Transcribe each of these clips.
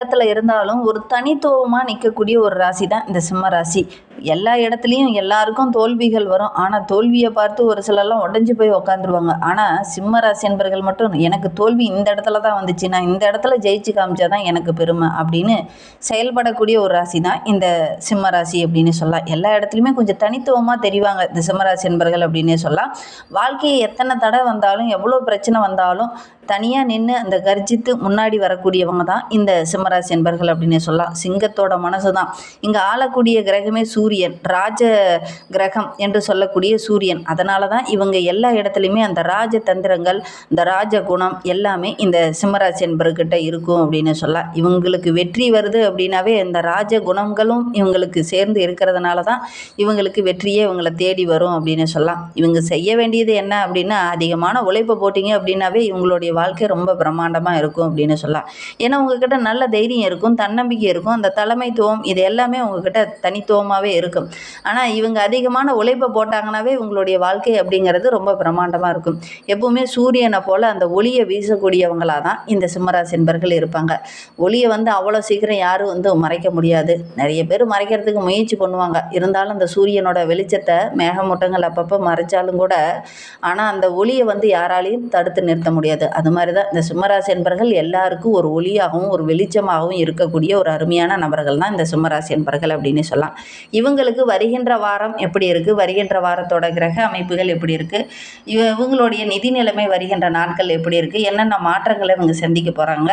இடத்துல இருந்தாலும் ஒரு தனித்துவமாக நிற்கக்கூடிய ஒரு ராசி தான் இந்த சிம்ம ராசி. எல்லா இடத்துலையும் எல்லாருக்கும் தோல்விகள் வரும். ஆனால் தோல்வியை பார்த்து ஒரு சிலர்லாம் உடஞ்சி போய் உக்காந்துருவாங்க. ஆனால் சிம்ம ராசி என்பர்கள் மட்டும் எனக்கு தோல்வி இந்த இடத்துல தான் வந்துச்சு, நான் இந்த இடத்துல ஜெயிச்சு காமிச்சா தான் எனக்கு பெருமை அப்படின்னு செயல்படக்கூடிய ஒரு ராசி தான் இந்த சிம்ம ராசி அப்படின்னு சொல்லலாம். எல்லா இடத்துலையுமே கொஞ்சம் தனித்துவமாக தெரிவாங்க இந்த சிம்ம ராசி என்பர்கள் அப்படின்னே சொல்லலாம். வாழ்க்கையை எத்தனை தடை வந்தாலும் எவ்வளோ பிரச்சனை வந்தாலும் தனியாக நின்று அந்த கர்ஜித்து முன்னாடி வரக்கூடியவங்க தான் இந்த சிம்மராசி என்பர்கள் அப்படின்னு சொல்லலாம். சிங்கத்தோட மனசு தான். இங்கே ஆளக்கூடிய கிரகமே சூரியன், ராஜ கிரகம் என்று சொல்லக்கூடிய சூரியன். அதனால தான் இவங்க எல்லா இடத்துலையுமே அந்த ராஜ தந்திரங்கள், இந்த ராஜ குணம் எல்லாமே இந்த சிம்மராசி என்பர்கிட்ட இருக்கும் அப்படின்னு சொல்லலாம். இவங்களுக்கு வெற்றி வருது அப்படின்னாவே இந்த ராஜ குணங்களும் இவங்களுக்கு சேர்ந்து இருக்கிறதுனால தான் இவங்களுக்கு வெற்றியே இவங்களை தேடி வரும் அப்படின்னு சொல்லலாம். இவங்க செய்ய வேண்டியது என்ன அப்படின்னா, அதிகமான உழைப்பை போட்டிங்க அப்படின்னாவே இவங்களுடைய வாழ்க்கை ரொம்ப பிரம்மாண்டமாக இருக்கும் அப்படின்னு சொல்லலாம். ஏன்னா உங்ககிட்ட நல்ல தைரியம் இருக்கும், தன்னம்பிக்கை இருக்கும், அந்த தலைமைத்துவம் இது எல்லாமே உங்ககிட்ட தனித்துவமாகவே இருக்கும். ஆனால் இவங்க அதிகமான உழைப்பை போட்டாங்கன்னாவே உங்களுடைய வாழ்க்கை அப்படிங்கிறது ரொம்ப பிரம்மாண்டமாக இருக்கும். எப்பவுமே சூரியனை போல் அந்த ஒளியை வீசக்கூடியவங்களாக தான் இந்த சிம்மராசி என்பர்கள் இருப்பாங்க. ஒளியை அவ்வளோ சீக்கிரம் யாரும் மறைக்க முடியாது. நிறைய பேர் மறைக்கிறதுக்கு முயற்சி பண்ணுவாங்க. இருந்தாலும் அந்த சூரியனோட வெளிச்சத்தை மேகமூட்டங்கள் அப்பப்போ மறைச்சாலும் கூட ஆனால் அந்த ஒளியை யாராலையும் தடுத்து நிறுத்த முடியாது. அது மாதிரி தான் இந்த சிம்மராசி என்பர்கள் எல்லாருக்கும் ஒரு ஒளியாகவும் ஒரு வெளிச்சமாகவும் இருக்கக்கூடிய ஒரு அருமையான நபர்கள் தான் இந்த சிம்மராசி என்பர்கள் அப்படின்னு சொல்லலாம். இவங்களுக்கு வருகின்ற வாரம் எப்படி இருக்குது, வருகின்ற வாரத்தோட கிரக அமைப்புகள் எப்படி இருக்குது, இவங்களுடைய நிதி நிலைமை வருகின்ற நாட்கள் எப்படி இருக்குது, என்னென்ன மாற்றங்களை இவங்க சந்திக்க போகிறாங்க,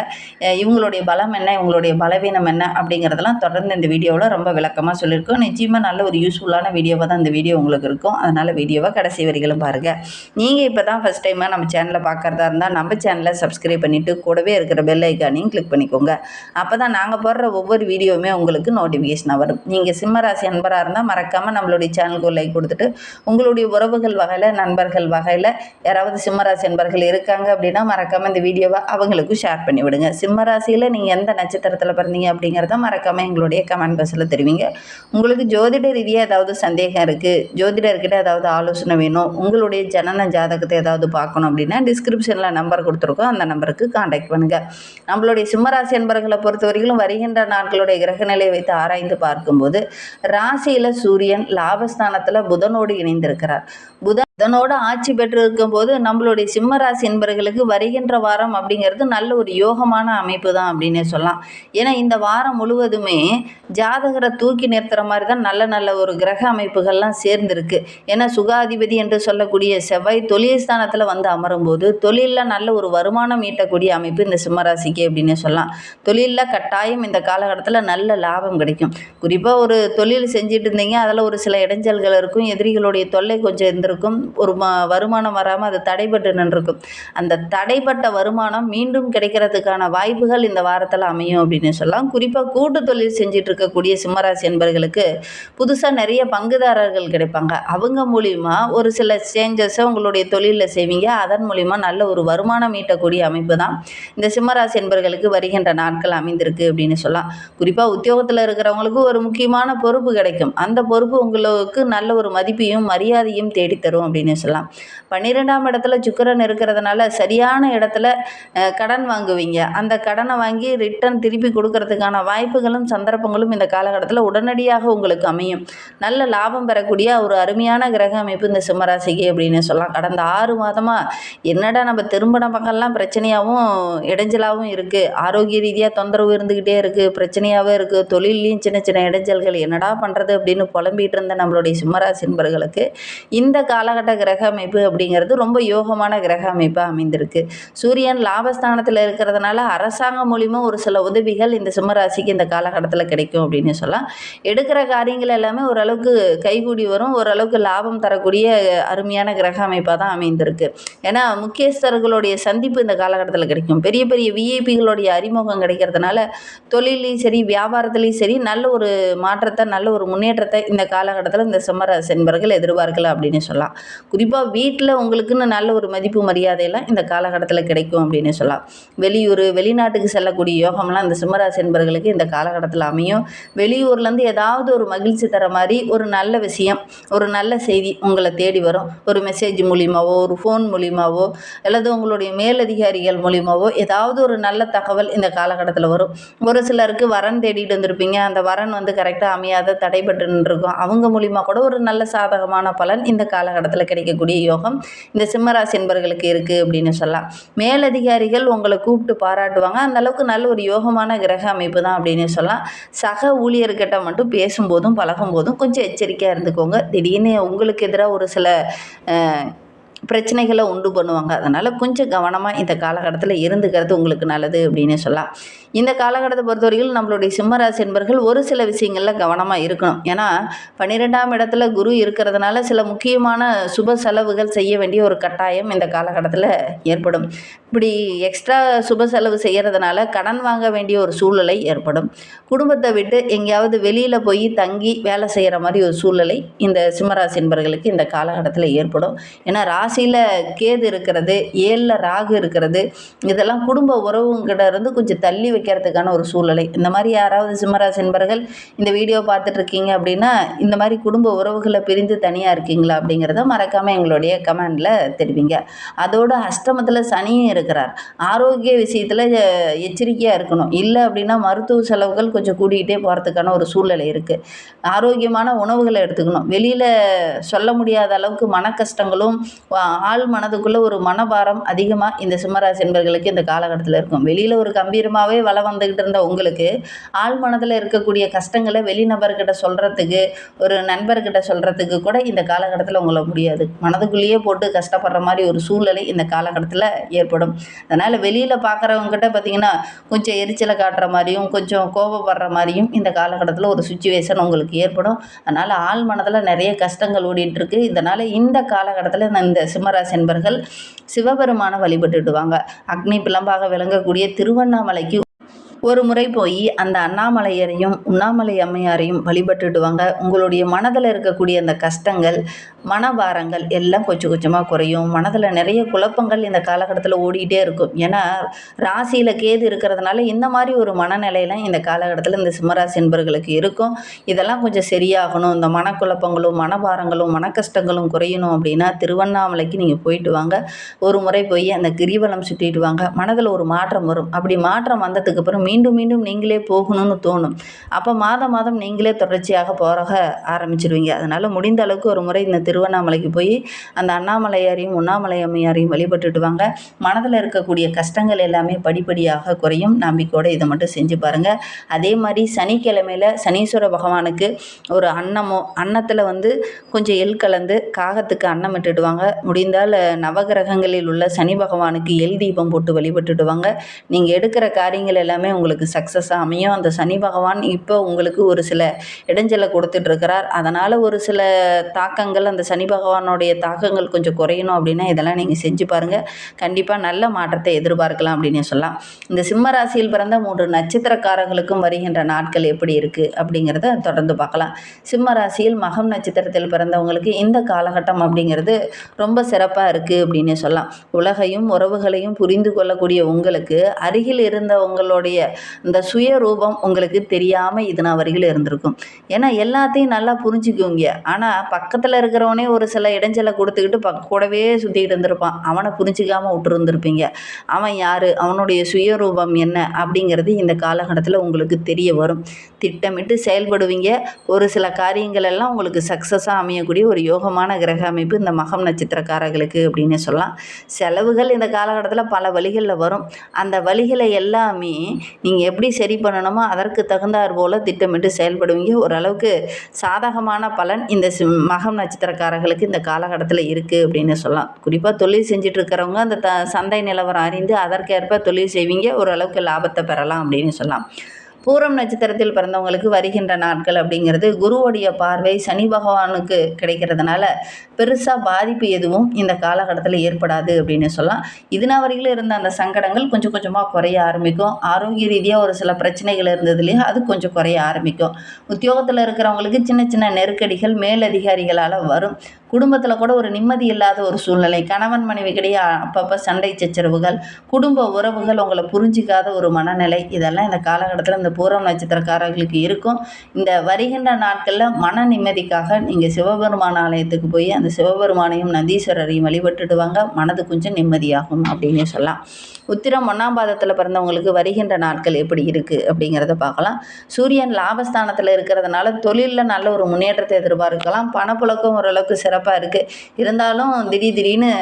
இவங்களுடைய பலம் என்ன, இவங்களுடைய பலவீனம் என்ன அப்படிங்கிறதெல்லாம் தொடர்ந்து இந்த வீடியோவில் ரொம்ப விளக்கமாக சொல்லியிருக்கோம். நிச்சயமாக நல்ல ஒரு யூஸ்ஃபுல்லான வீடியோவாக தான் இந்த வீடியோ உங்களுக்கு இருக்கும். அதனால் வீடியோவை கடைசி வரைகளும் பாருங்கள். நீங்கள் இப்போ தான் ஃபஸ்ட் டைமாக நம்ம சேனலை பார்க்குறதா இருந்தால் நம்ம சேனலை சப்ஸ்கிரைப் பண்ணிவிட்டு கூடவே இருக்கிற பெல் ஐக்கானையும் கிளிக் பண்ணிக்கோங்க. அப்போ தான் நாங்கள் போடுற ஒவ்வொரு வீடியோவுமே உங்களுக்கு நோட்டிஃபிகேஷனாக வரும். நீங்கள் சிம்மராசி அன்பராக இருந்தால் மறக்காமல் நம்மளுடைய சேனலுக்கு ஒரு லைக் கொடுத்துட்டு உங்களுடைய உறவுகள் வகையில், நண்பர்கள் வகையில் யாராவது சிம்மராசி அன்பர்கள் இருக்காங்க அப்படின்னா மறக்காமல் இந்த வீடியோவை அவங்களுக்கும் ஷேர் பண்ணி விடுங்க. சிம்மராசியில் நீங்கள் எந்த நட்சத்திரத்தில் பிறந்தீங்க அப்படிங்கிறத மறக்காமல் எங்களுடைய கமெண்ட் பாக்ஸில் தெரிவிங்க. உங்களுக்கு ஜோதிட ரீதியாக ஏதாவது சந்தேகம் இருக்குது, ஜோதிடர்கிட்ட ஏதாவது ஆலோசனை வேணும், உங்களுடைய ஜனன ஜாதகத்தை ஏதாவது பார்க்கணும் அப்படின்னா டிஸ்கிரிப்ஷனில் நம்பர் கொடுத்துருக்கோம். அந்த நம்பருக்கு காண்டாக்ட் பண்ணுங்கள். நம்மளுடைய சிம்மராசி என்பர்களை பொறுத்தவரையிலும் வருகின்ற நாட்களுடைய கிரகநிலையை வைத்து ஆராய்ந்து பார்க்கும்போது ராசியில் சூரியன் லாபஸ்தானத்தில் புதனோடு இணைந்திருக்கிறார். புதனோடு ஆட்சி பெற்று இருக்கும்போது நம்மளுடைய சிம்மராசி என்பர்களுக்கு வருகின்ற வாரம் அப்படிங்கிறது நல்ல ஒரு யோகமான அமைப்பு தான் அப்படின்னே சொல்லலாம். ஏன்னா இந்த வாரம் முழுவதுமே ஜாதகரை தூக்கி நிறுத்துகிற மாதிரி தான் நல்ல நல்ல ஒரு கிரக அமைப்புகள்லாம் சேர்ந்துருக்கு. ஏன்னா சுகாதிபதி என்று சொல்லக்கூடிய செவ்வாய் தொழில் ஸ்தானத்தில் அமரும் போது தொழிலில் நல்ல ஒரு வருமானம் ஈட்டக்கூடிய அமைப்பு இந்த சிம்மராசிக்கு அப்படின்னு சொல்லலாம். தொழிலில் கட்டாயம் இந்த காலகட்டத்தில் நல்ல லாபம் கிடைக்கும். குறிப்பாக ஒரு தொழில் செஞ்சுட்டு இருந்தீங்க, அதில் ஒரு சில இடைஞ்சல்கள் இருக்கும், எதிரிகளுடைய தொல்லை கொஞ்சம் இருந்திருக்கும், ஒரு வருமானம் வராமல் அது தடைபட்டு நின்றுருக்கும். அந்த தடைப்பட்ட வருமானம் மீண்டும் கிடைக்கிறதுக்கான வாய்ப்புகள் இந்த வாரத்தில் அமையும் அப்படின்னு சொல்லலாம். குறிப்பாக கூட்டு தொழில் செஞ்சுட்டு இருக்கக்கூடிய சிம்மராசி என்பர்களுக்கு புதுசாக நிறைய பங்குதாரர்கள் கிடைப்பாங்க. அவங்க மூலிமா ஒரு சில சேஞ்சஸை உங்களுடைய தொழிலில் செய்வீங்க. அதன் மூலிமா நல்ல ஒரு வருமானம் ஈட்டக்கூடிய அமைப்பு தான் இந்த சிம்மராசி என்பர்களுக்கு வருகின்ற நாட்கள் அமைந்திருக்கு அப்படின்னு சொல்லலாம். குறிப்பாக உத்தியோகத்தில் இருக்கிறவங்களுக்கு ஒரு முக்கியமான பொறுப்பு கிடைக்கும். அந்த பொறுப்பு உங்களுக்கு நல்ல ஒரு மதிப்பையும் மரியாதையும் தேடித்தரும் அப்படின்னு சொல்லலாம். 12ஆம் இடத்துல சுக்கிரன் இருக்கிறதுனால சரியான இடத்துல கடன் வாங்குவீங்க. அந்த கடனை வாங்கி ரிட்டர்ன் திருப்பி கொடுக்கறதுக்கான வாய்ப்புகளும் சந்தர்ப்பங்களும் இந்த காலகட்டத்தில் உடனடியாக உங்களுக்கு அமையும். நல்ல லாபம் பெறக்கூடிய ஒரு அருமையான கிரக அமைப்பு இந்த சிம்மராசிக்கு அப்படின்னு சொல்லலாம். கடந்த 6 மாதமாக என்னடா நம்ம திருமண பக்கம்லாம் பிரச்சனையாகவும் இடைஞ்சலாகவும் இருக்குது, ஆரோக்கிய ரீதியாக தொந்தரவு இருந்துக்கிட்டே இருக்குது, பிரச்சனையாகவே இருக்குது, தொழிலையும் சின்ன சின்ன இடைஞ்சல்கள், என்னடா பண்ணுறது அப்படின்னு புலம்பிகிட்டு இருந்த நம்மளுடைய சிம்மராசி என்பர்களுக்கு இந்த காலகட்ட கிரக அமைப்பு அப்படிங்கிறது ரொம்ப யோகமான கிரக அமைப்பாக அமைந்திருக்கு. சூரியன் லாபஸ்தானத்தில் இருக்கிறதுனால அரசாங்கம் மூலிமா ஒரு சில உதவிகள் இந்த சிம்மராசிக்கு இந்த காலகட்டத்தில் கிடைக்கும் அப்படின்னு சொல்லலாம். எடுக்கிற காரியங்கள் எல்லாமே ஓரளவுக்கு கைகூடி வரும், ஓரளவுக்கு லாபம் தரக்கூடிய அருமையான கிரக அமைப்பாக தான் அமைந்திருக்கு. ஏன்னா முக்கியஸ்தர்களுடைய சந்திப்பு இந்த காலகட்டத்தில் கிடைக்கும். பெரிய பெரிய விஐபிகளுடைய அறிமுகம் கிடைக்கிறதுனால தொழிலையும் சரி வியாபாரத்துலேயும் சரி நல்ல ஒரு மாற்றத்தை, நல்ல ஒரு முன்னேற்றத்தை இந்த காலகட்டத்தில் இந்த சிம்மராசி என்பர்கள் எதிர்பார்க்கல அப்படின்னு சொல்லலாம். குறிப்பாக வீட்டில் உங்களுக்குன்னு நல்ல ஒரு மதிப்பு மரியாதையெல்லாம் இந்த காலகட்டத்தில் கிடைக்கும் அப்படின்னு சொல்லலாம். வெளியூர் வெளிநாட்டுக்கு செல்லக்கூடிய யோகம்லாம் இந்த சிம்மராசி என்பர்களுக்கு இந்த காலகட்டத்தில் அமையும். வெளியூர்லேருந்து ஏதாவது ஒரு மகிழ்ச்சி தர மாதிரி ஒரு நல்ல விஷயம், ஒரு நல்ல செய்தி உங்களை தேடி வரும். ஒரு மெசேஜ் மூலியமாவோ, ஒரு ஃபோன் மூலியமாவோ, அல்லது உங்களுடைய மேலதிகாரிகள் மூலியமாவோ ஏதாவது ஒரு நல்ல தகவல் இந்த காலகட்டத்தில் வரும். ஒரு சிலருக்கு வரன் தேடிட்டு வந்திருப்பீங்க, அந்த வரன் கரெக்டாக அமையாத தடைபட்டு நின்றுருக்கும். அவங்க மூலியமாக கூட ஒரு நல்ல சாதகமான பலன் இந்த காலகட்டத்தில் கிடைக்கக்கூடிய யோகம் இந்த சிம்மராசி என்பர்களுக்கு இருக்குது அப்படின்னு சொல்லலாம். மேலதிகாரிகள் உங்களை கூப்பிட்டு பாராட்டுவாங்க. அந்த அளவுக்கு நல்ல ஒரு யோகமான கிரக அமைப்பு தான் அப்படின்னு சொல்லலாம். சக ஊழியர்கிட்ட மட்டும் பேசும்போதும் பழகும்போதும் கொஞ்சம் எச்சரிக்கையாக இருந்துக்கோங்க. திடீர்னு உங்களுக்கு எதிராக ஒரு சில பிரச்சனைகளை உண்டு பண்ணுவாங்க. அதனால் கொஞ்சம் கவனமாக இந்த காலகட்டத்தில் இருந்துக்கிறது உங்களுக்கு நல்லது அப்படின்னு சொல்லலாம். இந்த காலகட்டத்தை பொறுத்தவரைக்கும் நம்மளுடைய சிம்மராசி என்பர்கள் ஒரு சில விஷயங்களில் கவனமாக இருக்கணும். ஏன்னா 12ஆம் இடத்துல குரு இருக்கிறதுனால சில முக்கியமான சுப செலவுகள் செய்ய வேண்டிய ஒரு கட்டாயம் இந்த காலகட்டத்தில் ஏற்படும். இப்படி எக்ஸ்ட்ரா சுப செலவு செய்கிறதுனால கடன் வாங்க வேண்டிய ஒரு சூழ்நிலை ஏற்படும். குடும்பத்தை விட்டு எங்கேயாவது வெளியில் போய் தங்கி வேலை செய்கிற மாதிரி ஒரு சூழ்நிலை இந்த சிம்மராசி என்பர்களுக்கு இந்த காலகட்டத்தில் ஏற்படும். ஏன்னா ராசியில் கேது இருக்கிறது, 7ல் ராகு இருக்கிறது, இதெல்லாம் குடும்ப உறவுங்கிட்ட இருந்து கொஞ்சம் தள்ளி வைக்கிறதுக்கான ஒரு சூழ்நிலை. இந்த மாதிரி யாராவது சிம்மராசி என்பர்கள் இந்த வீடியோ பார்த்துட்ருக்கீங்க அப்படின்னா இந்த மாதிரி குடும்ப உறவுகளை பிரிந்து தனியாக இருக்கீங்களா அப்படிங்கிறத மறக்காமல் எங்களுடைய கமெண்டில் தெரிவிங்க. அதோட அஷ்டமத்தில் சனியும் இருக்கிறார். ஆரோக்கிய விஷயத்தில் எச்சரிக்கையாக இருக்கணும். இல்லை அப்படின்னா மருத்துவ செலவுகள் கொஞ்சம் கூட்டிகிட்டே போகிறதுக்கான ஒரு சூழ்நிலை இருக்குது. ஆரோக்கியமான உணவுகளை எடுத்துக்கணும். வெளியில் சொல்ல முடியாத அளவுக்கு மன கஷ்டங்களும் ஆள் மனதுக்குள்ளே ஒரு மனபாரம் அதிகமாக இந்த சிம்மராசி என்பர்களுக்கு இந்த காலகட்டத்தில் இருக்கும். வெளியில் ஒரு கம்பீரமாகவே வளம் வந்துக்கிட்டு இருந்த உங்களுக்கு ஆள் மனதில் இருக்கக்கூடிய கஷ்டங்களை வெளிநபர்கிட்ட சொல்கிறதுக்கு, ஒரு நண்பர்கிட்ட சொல்கிறதுக்கு கூட இந்த காலகட்டத்தில் உங்களை முடியாது. மனதுக்குள்ளேயே போட்டு கஷ்டப்படுற மாதிரி ஒரு சூழ்நிலை இந்த காலகட்டத்தில் ஏற்படும். அதனால் வெளியில் பார்க்குறவங்ககிட்ட பார்த்திங்கன்னா கொஞ்சம் எரிச்சலை காட்டுற மாதிரியும் கொஞ்சம் கோபப்படுற மாதிரியும் இந்த காலகட்டத்தில் ஒரு சுச்சுவேஷன் உங்களுக்கு ஏற்படும். அதனால் ஆள் மனதில் நிறைய கஷ்டங்கள் ஓடிட்டுருக்கு. இதனால் இந்த காலகட்டத்தில் இந்த சிம்மராசி என்பர்கள் சிவபெருமானை வழிபட்டுடுவாங்க. அக்னி பிளம்பாக விளங்கக்கூடிய திருவண்ணாமலைக்கு ஒரு முறை போய் அந்த அண்ணாமலையரையும் உண்ணாமலை அம்மையாரையும் வழிபட்டுடுவாங்க. உங்களுடைய மனதில் இருக்கக்கூடிய அந்த கஷ்டங்கள், மனபாரங்கள் எல்லாம் கொஞ்சம் கொஞ்சமாக குறையும். மனதில் நிறைய குழப்பங்கள் இந்த காலகட்டத்தில் ஓடிக்கிட்டே இருக்கும். ஏன்னா ராசியில் கேது இருக்கிறதுனால இந்த மாதிரி ஒரு மனநிலையெல்லாம் இந்த காலகட்டத்தில் இந்த சிம்மராசி என்பர்களுக்கு இருக்கும். இதெல்லாம் கொஞ்சம் சரியாகணும், இந்த மனக்குழப்பங்களும் மனபாரங்களும் மன கஷ்டங்களும் குறையணும் அப்படின்னா திருவண்ணாமலைக்கு நீங்கள் போயிட்டு வாங்க. ஒரு முறை போய் அந்த கிரிவலம் சுற்றிட்டு வாங்க. மனதில் ஒரு மாற்றம் வரும். அப்படி மாற்றம் வந்ததுக்கு அப்புறம் மீண்டும் மீண்டும் நீங்களே போகணும்னு தோணும். அப்போ மாதம் மாதம் நீங்களே தொடர்ச்சியாக போக ஆரம்பிச்சிருவீங்க. அதனால் முடிந்த அளவுக்கு ஒரு முறை இந்த திருவண்ணாமலைக்கு போய் அந்த அண்ணாமலையாரையும் உண்ணாமலை அம்மையாரையும் வழிபட்டுட்டு வாங்க. மனதில் இருக்கக்கூடிய கஷ்டங்கள் எல்லாமே படிப்படியாக குறையும். நம்பிக்கையோடு இதை மட்டும் செஞ்சு பாருங்கள். அதே மாதிரி சனிக்கிழமையில் சனீஸ்வர பகவானுக்கு ஒரு அன்னத்தில் கொஞ்சம் எள் கலந்து காகத்துக்கு அன்னம் இட்டுடுவாங்க. முடிந்தால் நவகிரகங்களில் உள்ள சனி பகவானுக்கு எள் தீபம் போட்டு வழிபட்டுடுவாங்க. நீங்கள் எடுக்கிற காரியங்கள் எல்லாமே உங்களுக்கு சக்ஸஸாக அமையும். அந்த சனி பகவான் இப்போ உங்களுக்கு ஒரு சில இடைஞ்சலை கொடுத்துட்ருக்கிறார். அதனால் ஒரு சில தாக்கங்கள், அந்த சனி பகவானுடைய தாக்கங்கள் கொஞ்சம் குறையணும் அப்படின்னா இதெல்லாம் நீங்கள் செஞ்சு பாருங்கள். கண்டிப்பாக நல்ல மாற்றத்தை எதிர்பார்க்கலாம் அப்படின்னு சொல்லலாம். இந்த சிம்ம ராசியில் பிறந்த 3 நட்சத்திரக்காரர்களுக்கும் வருகின்ற நாட்கள் எப்படி இருக்குது அப்படிங்கிறத தொடர்ந்து பார்க்கலாம். சிம்ம ராசியில் மகம் நட்சத்திரத்தில் பிறந்தவங்களுக்கு இந்த காலகட்டம் அப்படிங்கிறது ரொம்ப சிறப்பாக இருக்குது அப்படின்னு சொல்லலாம். உலகையும் உறவுகளையும் புரிந்து கொள்ளக்கூடிய உங்களுக்கு அருகில் இருந்தவங்களுடைய இந்த சுயரூபம் உங்களுக்கு தெரியாமல் இது நான் வரையில் இருந்திருக்கும். ஏன்னா எல்லாத்தையும் நல்லா புரிஞ்சுக்குவீங்க. ஆனால் பக்கத்தில் இருக்கிறவனே ஒரு சில இடைஞ்சலை கொடுத்துக்கிட்டு கூடவே சுற்றிக்கிட்டு இருந்திருப்பான். அவனை புரிஞ்சிக்காமல் விட்டுருந்துருப்பீங்க. அவன் யார், அவனுடைய சுயரூபம் என்ன அப்படிங்கிறது இந்த காலகட்டத்தில் உங்களுக்கு தெரிய வரும். திட்டமிட்டு செயல்படுவீங்க. ஒரு சில காரியங்கள் எல்லாம் உங்களுக்கு சக்ஸஸாக அமையக்கூடிய ஒரு யோகமான கிரக அமைப்பு இந்த மகம் நட்சத்திரக்காரர்களுக்கு அப்படின்னு சொல்லலாம். செலவுகள் இந்த காலகட்டத்தில் பல வழிகளில் வரும். அந்த வழிகளை எல்லாமே நீங்கள் எப்படி சரி பண்ணணுமோ அதற்கு தகுந்தாற் போல் திட்டமிட்டு செயல்படுவீங்க. ஓரளவுக்கு சாதகமான பலன் இந்த மகம் நட்சத்திரக்காரர்களுக்கு இந்த காலகட்டத்தில் இருக்குது அப்படின்னு சொல்லலாம். குறிப்பாக தொழில் செஞ்சுட்டு இருக்கிறவங்க அந்த சந்தை நிலவரம் அறிந்து அதற்கேற்ப தொழில் செய்வீங்க. ஓரளவுக்கு லாபத்தை பெறலாம் அப்படின்னு சொல்லலாம். பூரம் நட்சத்திரத்தில் பிறந்தவங்களுக்கு வருகின்ற நாட்கள் அப்படிங்கிறது குருவுடைய பார்வை சனி பகவானுக்கு கிடைக்கிறதுனால பெருசாக பாதிப்பு எதுவும் இந்த காலகட்டத்தில் ஏற்படாது அப்படின்னு சொல்லலாம். இதுனா வரையிலும் இருந்த அந்த சங்கடங்கள் கொஞ்சம் கொஞ்சமாக குறைய ஆரம்பிக்கும். ஆரோக்கிய ரீதியாக ஒரு சில பிரச்சனைகள் இருந்ததுலேயே அது கொஞ்சம் குறைய ஆரம்பிக்கும். உத்தியோகத்தில் இருக்கிறவங்களுக்கு சின்ன சின்ன நெருக்கடிகள் மேலதிகாரிகளால் வரும். குடும்பத்தில் கூட ஒரு நிம்மதி இல்லாத ஒரு சூழ்நிலை, கணவன் மனைவிக்கிடையே அப்பப்போ சண்டை சச்சரவுகள், குடும்ப உறவுகள் உங்களை புரிஞ்சிக்காத ஒரு மனநிலை, இதெல்லாம் இந்த காலகட்டத்தில் இந்த பூரம் நட்சத்திரக்காரர்களுக்கு இருக்கும். இந்த வருகின்ற நாட்களில் மன நிம்மதிக்காக நீங்கள் சிவபெருமான் ஆலயத்துக்கு போய் அந்த சிவபெருமானையும் நந்தீஸ்வரரையும் வழிபட்டுட்டு வாங்க. மனது கொஞ்சம் நிம்மதியாகும் அப்படின்னு சொல்லலாம். உத்திரம் 1ஆம் பாதத்தில் பிறந்தவங்களுக்கு வருகின்ற நாட்கள் எப்படி இருக்குது அப்படிங்கிறத பார்க்கலாம். சூரியன் லாபஸ்தானத்தில் இருக்கிறதுனால தொழிலில் நல்ல ஒரு முன்னேற்றத்தை எதிர்பார்க்கலாம். பணப்புழக்கம் ஓரளவுக்கு சிறப்பாக இருக்குது. இருந்தாலும் திடீர்னு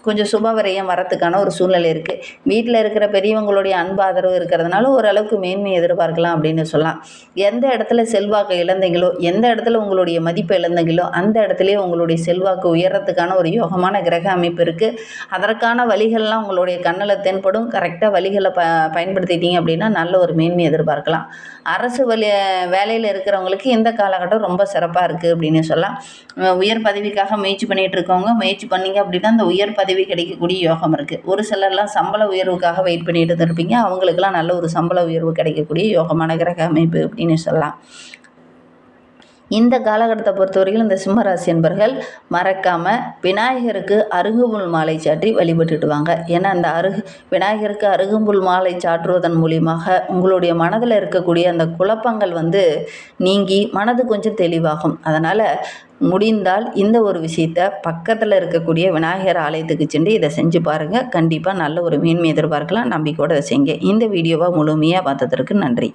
கொஞ்சம் சுப விரயம் வரத்துக்கான ஒரு சூழ்நிலை இருக்குது. வீட்டில் இருக்கிற பெரியவங்களுடைய அன்பு ஆதரவு இருக்கிறதுனால ஓரளவுக்கு மேன்மை எதிர்பார்க்கலாம் அப்படின்னு சொல்லலாம். எந்த இடத்துல செல்வாக்கு இழந்தீங்களோ, எந்த இடத்துல உங்களுடைய மதிப்பை இழந்தீங்களோ அந்த இடத்துலையே உங்களுடைய செல்வாக்கு உயர்றதுக்கான ஒரு யோகமான கிரக அமைப்பு இருக்குது. அதற்கான வழிகள்லாம் உங்களுடைய கண்ணில் தென்படும். கரெக்டாக வழிகளை பயன்படுத்திட்டீங்க அப்படின்னா நல்ல ஒரு மேன்மை எதிர்பார்க்கலாம். அரசு வேலையில் இருக்கிறவங்களுக்கு இந்த காலகட்டம் ரொம்ப சிறப்பாக இருக்குது அப்படின்னு சொல்லலாம். உயர் பதவிக்காக முயற்சி பண்ணிகிட்டு இருக்கவங்க முயற்சி பண்ணிங்க அப்படின்னா அந்த உயர் பதவி கிடைக்கக்கூடிய யோகம் இருக்குது. ஒரு சிலர்லாம் சம்பள உயர்வுக்காக வெயிட் பண்ணிட்டு இருப்பீங்க. அவங்களுக்கெல்லாம் நல்ல ஒரு சம்பள உயர்வு கிடைக்கக்கூடிய யோகமான கிரக அமைப்பு அப்படின்னு சொல்லலாம். இந்த காலகட்டத்தை பொறுத்தவரைக்கும் இந்த சிம்மராசி என்பர்கள் மறக்காமல் விநாயகருக்கு அருகம்புல் மாலை சாற்றி வழிபட்டுட்டு வாங்க. ஏன்னா அந்த விநாயகருக்கு அருகம்புல் மாலை சாற்றுவதன் மூலியமாக உங்களுடைய மனதில் இருக்கக்கூடிய அந்த குழப்பங்கள் நீங்கி மனது கொஞ்சம் தெளிவாகும். அதனால் முடிந்தால் இந்த ஒரு விஷயத்தை பக்கத்தில் இருக்கக்கூடிய விநாயகர் ஆலயத்துக்கு சென்று இதை செஞ்சு பாருங்கள். கண்டிப்பாக நல்ல ஒரு மேன்மை எதிர்பார்க்கலாம். நம்பிக்கையோடு அதை செய்யுங்க. இந்த வீடியோவை முழுமையாக பார்த்ததற்கு நன்றி.